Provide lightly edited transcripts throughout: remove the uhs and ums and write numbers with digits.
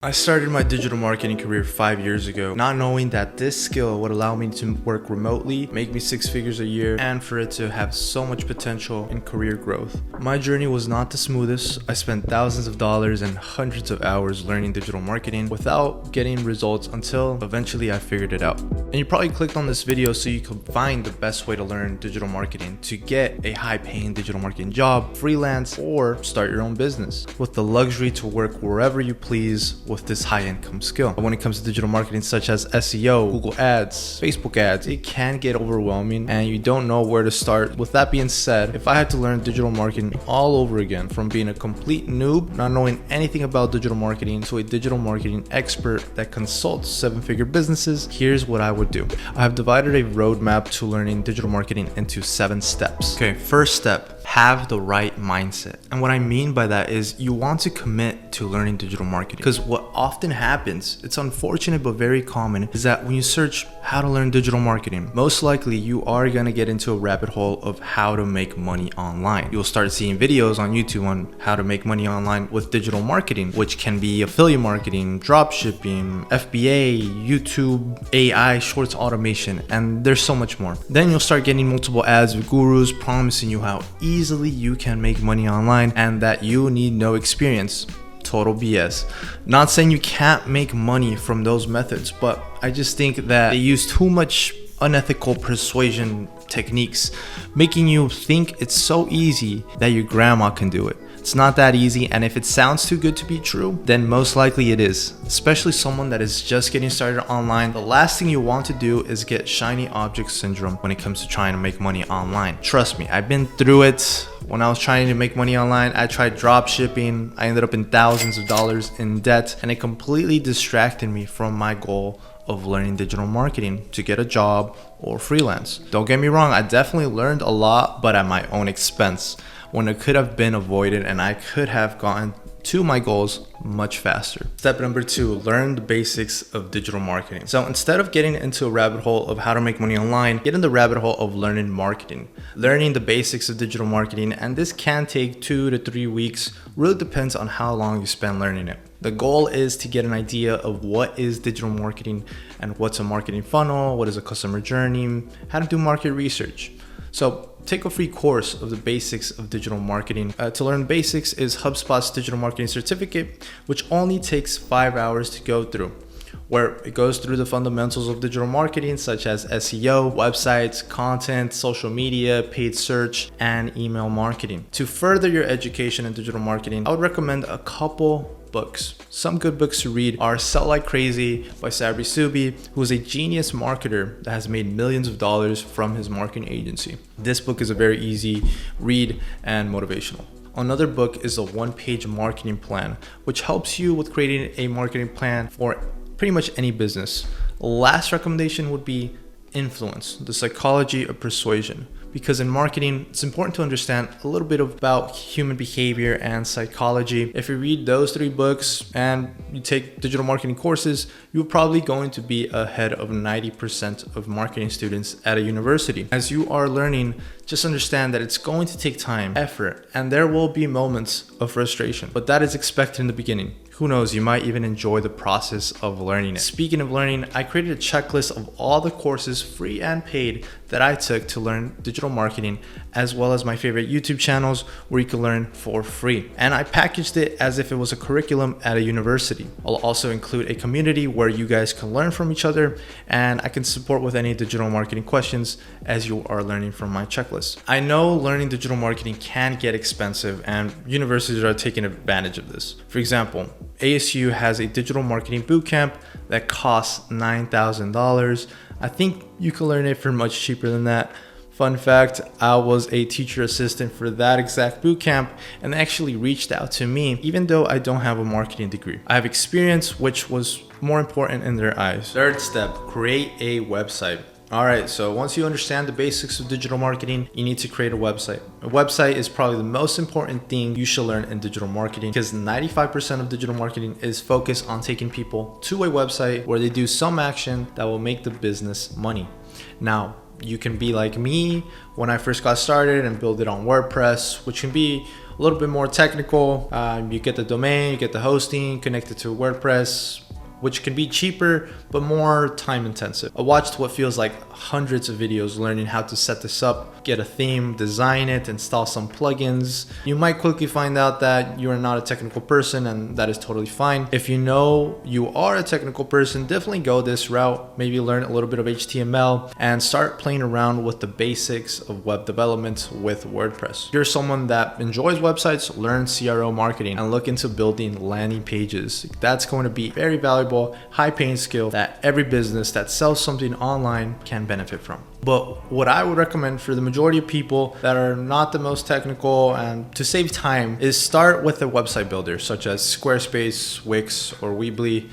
I started my digital marketing career 5 years ago, not knowing that this skill would allow me to work remotely, make me 6 figures a year, and for it to have so much potential in career growth. My journey was not the smoothest. I spent thousands of dollars and hundreds of hours learning digital marketing without getting results until eventually I figured it out. And you probably clicked on this video so you could find the best way to learn digital marketing to get a high-paying digital marketing job, freelance, or start your own business with the luxury to work wherever you please with this high income skill. When it comes to digital marketing such as SEO, Google ads, Facebook ads, it can get overwhelming and you don't know where to start. With that being said, if I had to learn digital marketing all over again, from being a complete noob, not knowing anything about digital marketing, to a digital marketing expert that consults 7-figure businesses, here's what I would do. I have divided a roadmap to learning digital marketing into 7 steps. Okay, first step, have the right mindset. And what I mean by that is you want to commit to learning digital marketing, because what often happens, it's unfortunate but very common, is that when you search how to learn digital marketing, most likely you are going to get into a rabbit hole of how to make money online. You'll start seeing videos on YouTube on how to make money online with digital marketing, which can be affiliate marketing, drop shipping, FBA, YouTube, AI, shorts automation, and there's so much more. Then you'll start getting multiple ads with gurus promising you how easily you can make money online and that you need no experience. Total BS. Not saying you can't make money from those methods, but I just think that they use too much unethical persuasion techniques, making you think it's so easy that your grandma can do it. It's not that easy, and if it sounds too good to be true, then most likely it is. Especially someone that is just getting started online, the last thing you want to do is get shiny object syndrome when it comes to trying to make money online. Trust me, I've been through it. When I was trying to make money online, I tried drop shipping. I ended up in thousands of dollars in debt, and it completely distracted me from my goal of learning digital marketing to get a job or freelance. Don't get me wrong, I definitely learned a lot, but at my own expense, when it could have been avoided and I could have gotten to my goals much faster. Step number 2, learn the basics of digital marketing. So instead of getting into a rabbit hole of how to make money online, get in the rabbit hole of learning marketing, learning the basics of digital marketing, and this can take 2 to 3 weeks. Really depends on how long you spend learning it. The goal is to get an idea of what is digital marketing and what's a marketing funnel, what is a customer journey, how to do market research. So take a free course of the basics of digital marketing. To learn basics is HubSpot's digital marketing certificate, which only takes 5 hours to go through, where it goes through the fundamentals of digital marketing such as SEO, websites, content, social media, paid search, and email marketing. To further your education in digital marketing, I would recommend a couple books. Some good books to read are Sell Like Crazy by Sabri Subi, who is a genius marketer that has made millions of dollars from his marketing agency. This book is a very easy read and motivational. Another book is a 1-page marketing plan, which helps you with creating a marketing plan for pretty much any business. Last recommendation would be Influence, the Psychology of Persuasion. Because in marketing, it's important to understand a little bit about human behavior and psychology. If you read those 3 books and you take digital marketing courses, you're probably going to be ahead of 90% of marketing students at a university. As you are learning, just understand that it's going to take time, effort, and there will be moments of frustration, but that is expected in the beginning. Who knows, you might even enjoy the process of learning it. Speaking of learning, I created a checklist of all the courses, free and paid, that I took to learn digital marketing, as well as my favorite YouTube channels where you can learn for free. And I packaged it as if it was a curriculum at a university. I'll also include a community where you guys can learn from each other, and I can support with any digital marketing questions as you are learning from my checklist. I know learning digital marketing can get expensive, and universities are taking advantage of this. For example, ASU has a digital marketing bootcamp that costs $9,000. I think you can learn it for much cheaper than that. Fun fact, I was a teacher assistant for that exact bootcamp, and they actually reached out to me even though I don't have a marketing degree. I have experience, which was more important in their eyes. Third step, create a website. Alright, so once you understand the basics of digital marketing, you need to create a website. A website is probably the most important thing you should learn in digital marketing, because 95% of digital marketing is focused on taking people to a website where they do some action that will make the business money. Now, you can be like me when I first got started and build it on WordPress, which can be a little bit more technical. You get the domain, you get the hosting, connected to WordPress, which can be cheaper but more time intensive. I watched what feels like hundreds of videos learning how to set this up, get a theme, design it, install some plugins. You might quickly find out that you are not a technical person, and that is totally fine. If you know you are a technical person, definitely go this route. Maybe learn a little bit of HTML and start playing around with the basics of web development with WordPress. If you're someone that enjoys websites, learn CRO marketing and look into building landing pages. That's going to be very valuable, high-paying skill that every business that sells something online can benefit from. But what I would recommend for the majority of people that are not the most technical and to save time is start with a website builder such as Squarespace, Wix, or Weebly.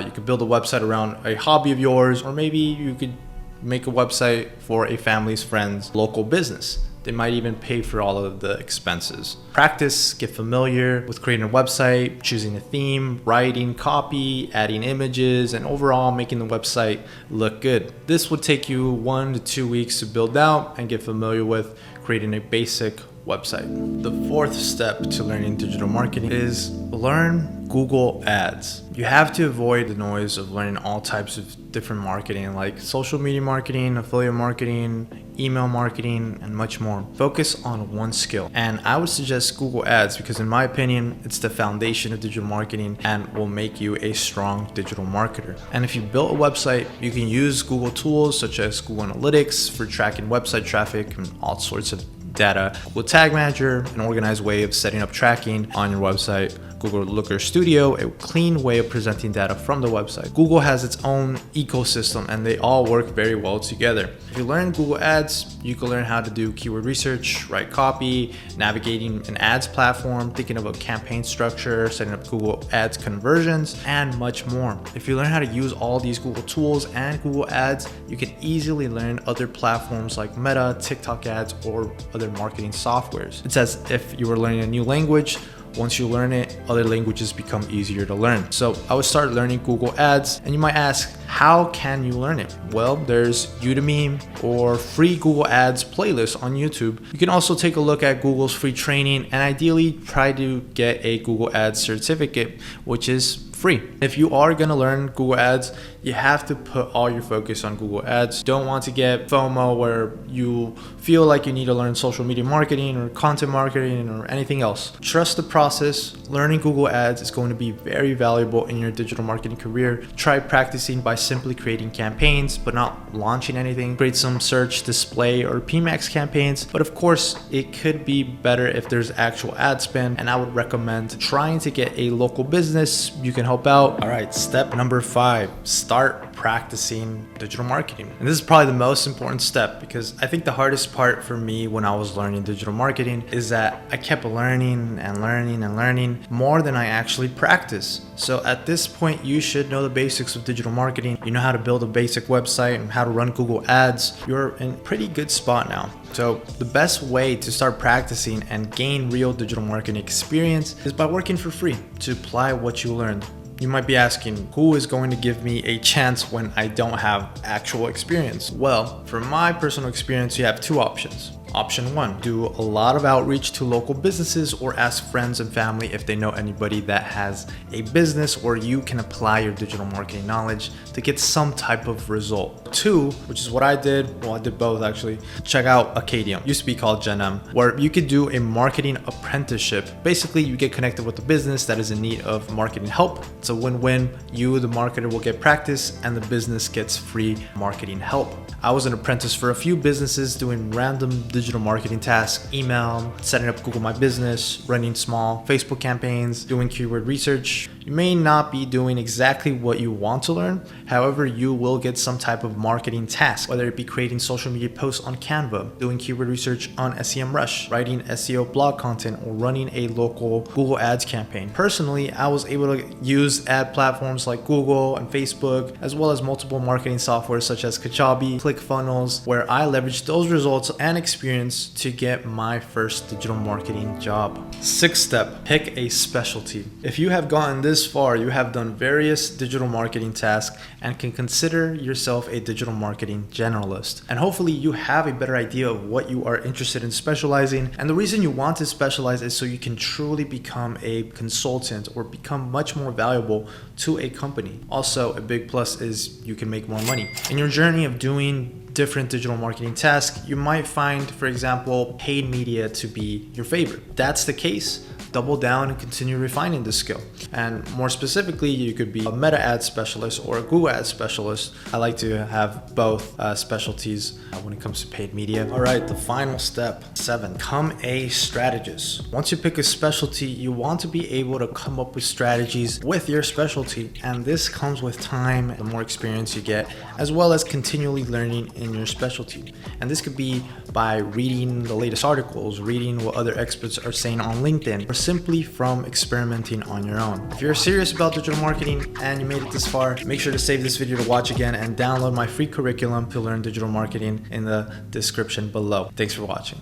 You could build a website around a hobby of yours, or maybe you could make a website for a family's friend's local business. They might even pay for all of the expenses. Practice, get familiar with creating a website, choosing a theme, writing copy, adding images, and overall making the website look good. This would take you 1 to 2 weeks to build out and get familiar with creating a basic website. The fourth step to learning digital marketing is learn Google Ads. You have to avoid the noise of learning all types of different marketing like social media marketing, affiliate marketing, email marketing, and much more. Focus on one skill. And I would suggest Google Ads because in my opinion, it's the foundation of digital marketing and will make you a strong digital marketer. And if you built a website, you can use Google tools such as Google Analytics for tracking website traffic and all sorts of data. Google Tag Manager, an organized way of setting up tracking on your website. Google Looker Studio, a clean way of presenting data from the website. Google has its own ecosystem and they all work very well together. If you learn Google Ads, you can learn how to do keyword research, write copy, navigating an ads platform, thinking about campaign structure, setting up Google Ads conversions, and much more. If you learn how to use all these Google tools and Google Ads, you can easily learn other platforms like Meta, TikTok ads, or other marketing softwares. It's as if you were learning a new language. Once you learn it, other languages become easier to learn. So I would start learning Google Ads, and you might ask, how can you learn it? Well, there's Udemy or free Google Ads playlists on YouTube. You can also take a look at Google's free training and ideally try to get a Google Ads certificate, which is free. If you are going to learn Google Ads, you have to put all your focus on Google Ads. Don't want to get FOMO where you feel like you need to learn social media marketing or content marketing or anything else. Trust the process. Learning Google Ads is going to be very valuable in your digital marketing career. Try practicing by simply creating campaigns, but not launching anything. Create some search, display, or PMAX campaigns. But of course, it could be better if there's actual ad spend, and I would recommend trying to get a local business. You can help out. All right, step number 5, start practicing digital marketing. And this is probably the most important step because I think the hardest part for me when I was learning digital marketing is that I kept learning and learning and learning more than I actually practice. So at this point, you should know the basics of digital marketing. You know how to build a basic website and how to run Google Ads. You're in a pretty good spot now. So the best way to start practicing and gain real digital marketing experience is by working for free to apply what you learned. You might be asking, who is going to give me a chance when I don't have actual experience? Well, from my personal experience, you have 2 options. Option 1, do a lot of outreach to local businesses or ask friends and family if they know anybody that has a business where you can apply your digital marketing knowledge to get some type of result. 2, which is what I did, well, I did both actually, check out Acadium, used to be called Gen M, where you could do a marketing apprenticeship. Basically, you get connected with a business that is in need of marketing help. It's a win-win. You, the marketer, will get practice and the business gets free marketing help. I was an apprentice for a few businesses doing random digital marketing tasks, email, setting up Google My Business, running small Facebook campaigns, doing keyword research. You may not be doing exactly what you want to learn. However, you will get some type of marketing task, whether it be creating social media posts on Canva, doing keyword research on SEMrush, writing SEO blog content, or running a local Google Ads campaign. Personally, I was able to use ad platforms like Google and Facebook, as well as multiple marketing software such as Kajabi, ClickFunnels, where I leveraged those results and experience to get my first digital marketing job. 6th step, pick a specialty. If you have gotten this this far, you have done various digital marketing tasks and can consider yourself a digital marketing generalist. And hopefully you have a better idea of what you are interested in specializing. And the reason you want to specialize is so you can truly become a consultant or become much more valuable to a company. Also, a big plus is you can make more money. In your journey of doing different digital marketing tasks, you might find, for example, paid media to be your favorite. If that's the case, double down and continue refining this skill. And more specifically, you could be a meta ad specialist or a Google ad specialist. I like to have both specialties when it comes to paid media. All right, the final step, 7, become a strategist. Once you pick a specialty, you want to be able to come up with strategies with your specialty. And this comes with time, the more experience you get, as well as continually learning in your specialty. And this could be by reading the latest articles, reading what other experts are saying on LinkedIn, or simply from experimenting on your own. If you're serious about digital marketing and you made it this far, make sure to save this video to watch again and download my free curriculum to learn digital marketing in the description below. Thanks for watching.